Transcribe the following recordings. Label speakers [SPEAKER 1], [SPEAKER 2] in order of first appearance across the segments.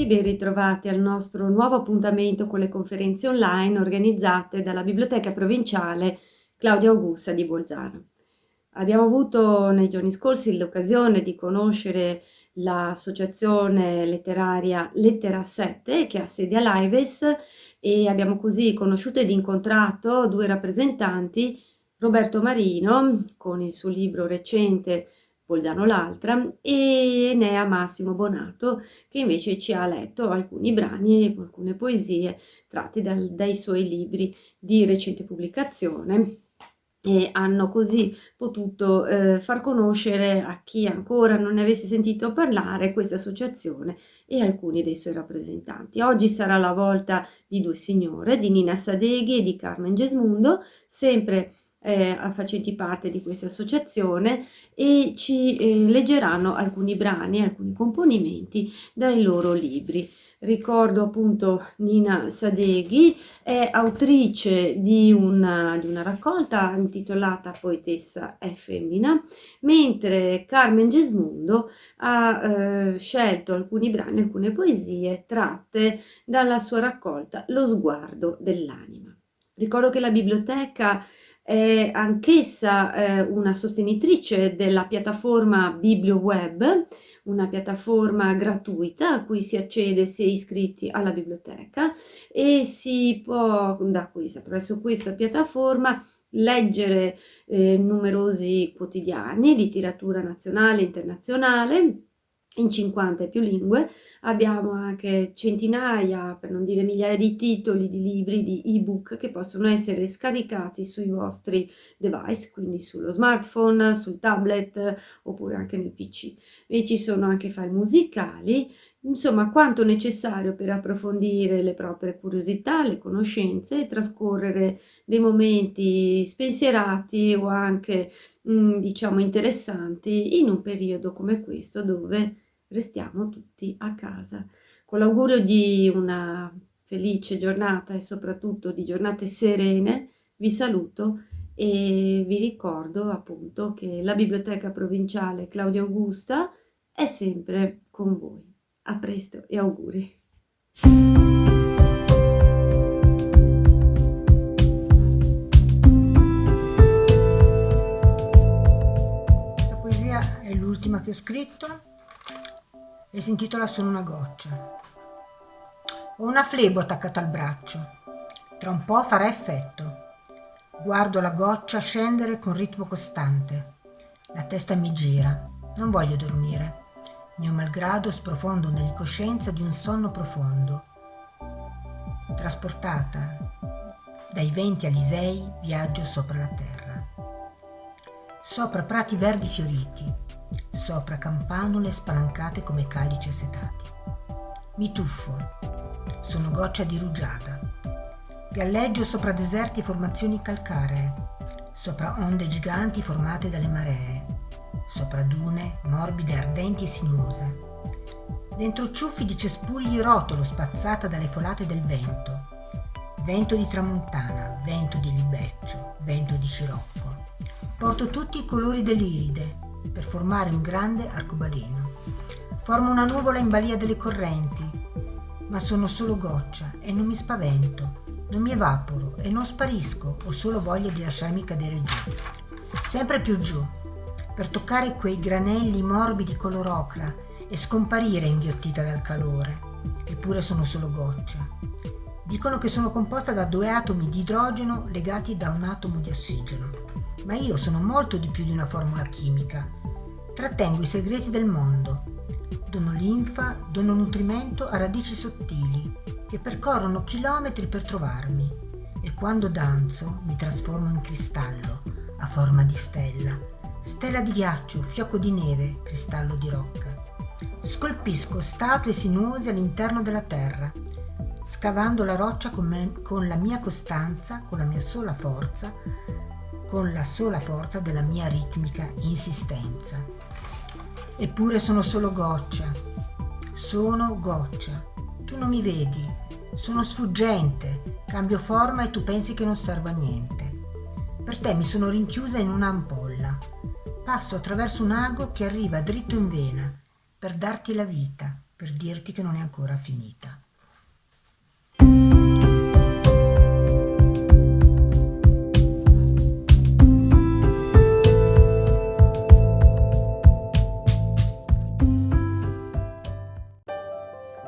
[SPEAKER 1] amici, ben ritrovati al nostro nuovo appuntamento con le conferenze online organizzate dalla Biblioteca Provinciale Claudia Augusta di Bolzano. Abbiamo avuto nei giorni scorsi l'occasione di conoscere l'associazione letteraria Lettera 7 che ha sede a Laives e abbiamo così conosciuto ed incontrato due rappresentanti, Roberto Marino con il suo libro recente Bolzano l'altra e Enea Massimo Bonato che invece ci ha letto alcuni brani e alcune poesie tratti dai suoi libri di recente pubblicazione e hanno così potuto far conoscere a chi ancora non ne avesse sentito parlare questa associazione e alcuni dei suoi rappresentanti. Oggi sarà la volta di due signore, di Nina Sadeghi e di Carmen Gesmundo, sempre facenti parte di questa associazione e ci leggeranno alcuni brani, alcuni componimenti dai loro libri. Ricordo appunto Nina Sadeghi, è autrice di una raccolta intitolata Poetessa è femmina, mentre Carmen Gesmundo ha scelto alcuni brani, alcune poesie tratte dalla sua raccolta Lo sguardo dell'anima. Ricordo che la biblioteca è anch'essa una sostenitrice della piattaforma BiblioWeb, una piattaforma gratuita a cui si accede se iscritti alla biblioteca e si può attraverso questa piattaforma leggere numerosi quotidiani, letteratura nazionale e internazionale in 50 e più lingue. Abbiamo anche centinaia, per non dire migliaia di titoli di libri, di ebook che possono essere scaricati sui vostri device, quindi sullo smartphone, sul tablet oppure anche nel PC. E ci sono anche file musicali, insomma quanto necessario per approfondire le proprie curiosità, le conoscenze e trascorrere dei momenti spensierati o anche diciamo interessanti in un periodo come questo dove restiamo tutti a casa. Con l'augurio di una felice giornata e soprattutto di giornate serene, vi saluto e vi ricordo appunto che la Biblioteca Provinciale Claudia Augusta è sempre con voi. A presto e auguri.
[SPEAKER 2] Questa poesia è l'ultima che ho scritto e si intitola Sono una goccia. Ho una flebo attaccata al braccio. Tra un po' farà effetto. Guardo la goccia scendere con ritmo costante. La testa mi gira. Non voglio dormire. Mio malgrado sprofondo nell'incoscienza di un sonno profondo. Trasportata dai venti alisei, viaggio sopra la terra. Sopra prati verdi fioriti, sopra campanule spalancate come calici assetati. Mi tuffo, sono goccia di rugiada. Galleggio sopra deserti e formazioni calcaree, sopra onde giganti formate dalle maree, sopra dune morbide, ardenti e sinuose. Dentro ciuffi di cespugli rotolo spazzata dalle folate del vento. Vento di tramontana, vento di libeccio, vento di scirocco. Porto tutti i colori dell'iride per formare un grande arcobaleno. Formo una nuvola in balia delle correnti, ma sono solo goccia e non mi spavento, non mi evaporo e non sparisco, ho solo voglia di lasciarmi cadere giù. Sempre più giù, per toccare quei granelli morbidi color ocra e scomparire inghiottita dal calore. Eppure sono solo goccia. Dicono che sono composta da 2 atomi di idrogeno legati da un atomo di ossigeno. Ma io sono molto di più di una formula chimica. Trattengo i segreti del mondo. Dono linfa, dono nutrimento a radici sottili che percorrono chilometri per trovarmi. E quando danzo mi trasformo in cristallo a forma di stella. Stella di ghiaccio, fiocco di neve, cristallo di rocca. Scolpisco statue sinuose all'interno della terra, scavando la roccia con la mia costanza, con la mia sola forza, con la sola forza della mia ritmica insistenza. Eppure sono solo goccia. Sono goccia. Tu non mi vedi. Sono sfuggente. Cambio forma e tu pensi che non serva a niente. Per te mi sono rinchiusa in un'ampolla. Passo attraverso un ago che arriva dritto in vena per darti la vita, per dirti che non è ancora finita.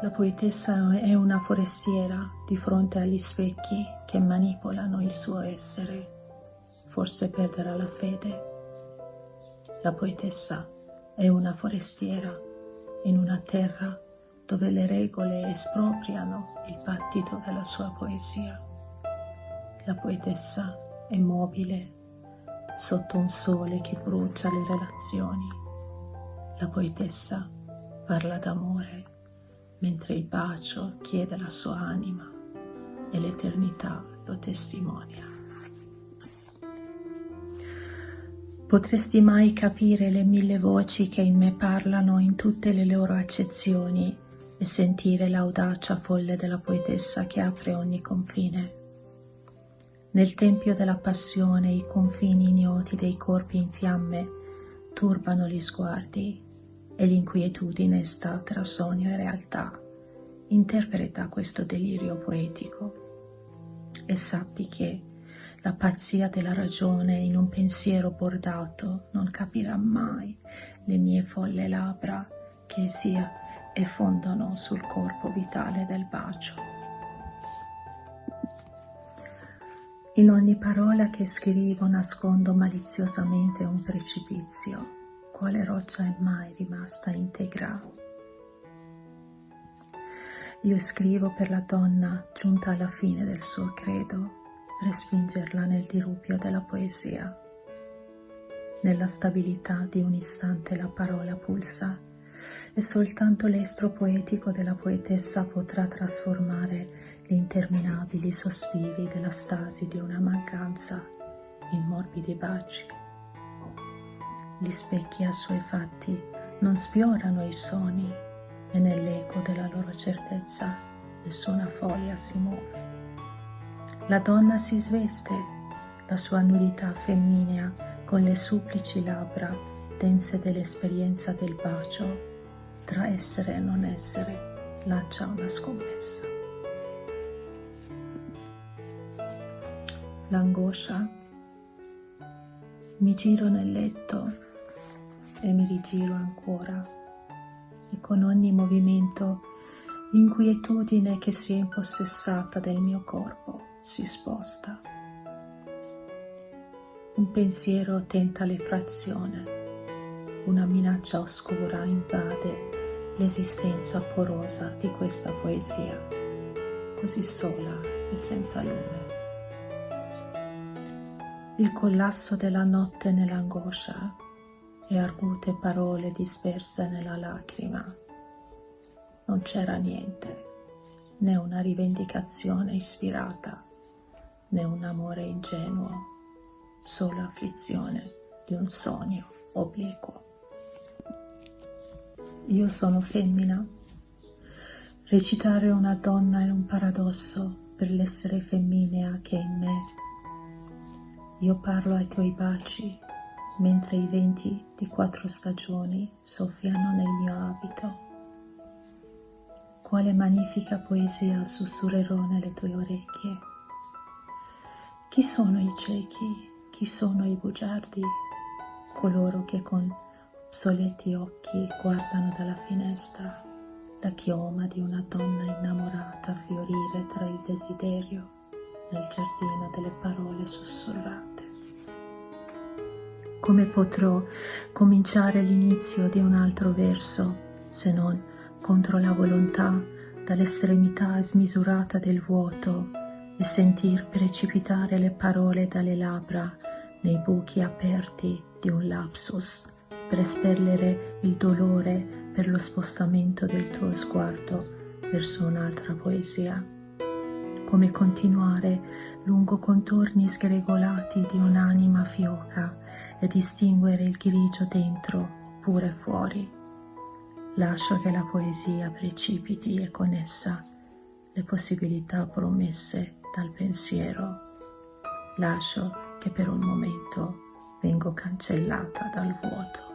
[SPEAKER 3] La poetessa è una forestiera di fronte agli specchi che manipolano il suo essere. Forse perderà la fede. La poetessa è una forestiera in una terra dove le regole espropriano il battito della sua poesia. La poetessa è mobile sotto un sole che brucia le relazioni. La poetessa parla d'amore mentre il bacio chiede la sua anima e l'eternità lo testimonia. Potresti mai capire le 1000 voci che in me parlano in tutte le loro accezioni e sentire l'audacia folle della poetessa che apre ogni confine? Nel tempio della passione i confini ignoti dei corpi in fiamme turbano gli sguardi e l'inquietudine sta tra sogno e realtà. Interpreta questo delirio poetico e sappi che la pazzia della ragione in un pensiero bordato non capirà mai le mie folle labbra che sia e fondono sul corpo vitale del bacio. In ogni parola che scrivo nascondo maliziosamente un precipizio. Quale roccia è mai rimasta integra? Io scrivo per la donna giunta alla fine del suo credo, respingerla nel diruppio della poesia. Nella stabilità di un istante la parola pulsa e soltanto l'estro poetico della poetessa potrà trasformare gli interminabili sospiri della stasi di una mancanza in morbidi baci. Gli specchi assuefatti non sfiorano i sogni e nell'eco della loro certezza nessuna foglia si muove. La donna si sveste, la sua nudità femminea con le supplici labbra dense dell'esperienza del bacio, tra essere e non essere lancia una scommessa. L'angoscia. Mi giro nel letto e mi rigiro ancora, e con ogni movimento l'inquietudine che si è impossessata del mio corpo si sposta. Un pensiero tenta l'effrazione, una minaccia oscura invade l'esistenza porosa di questa poesia, così sola e senza lume. Il collasso della notte nell'angoscia e argute parole disperse nella lacrima. Non c'era niente, né una rivendicazione ispirata, né un amore ingenuo, solo afflizione di un sogno obliquo. Io sono femmina. Recitare una donna è un paradosso per l'essere femminea che è in me. Io parlo ai tuoi baci, mentre i venti di 4 stagioni soffiano nel mio abito. Quale magnifica poesia sussurrerò nelle tue orecchie. Chi sono i ciechi? Chi sono i bugiardi? Coloro che con obsoleti occhi guardano dalla finestra la chioma di una donna innamorata fiorire tra il desiderio nel giardino delle parole sussurrate. Come potrò cominciare l'inizio di un altro verso se non contro la volontà dall'estremità smisurata del vuoto e sentir precipitare le parole dalle labbra nei buchi aperti di un lapsus per espellere il dolore per lo spostamento del tuo sguardo verso un'altra poesia. Come continuare lungo contorni sgregolati di un'anima fioca e distinguere il grigio dentro pure fuori. Lascio che la poesia precipiti e con essa le possibilità promesse dal pensiero. Lascio che per un momento vengo cancellata dal vuoto.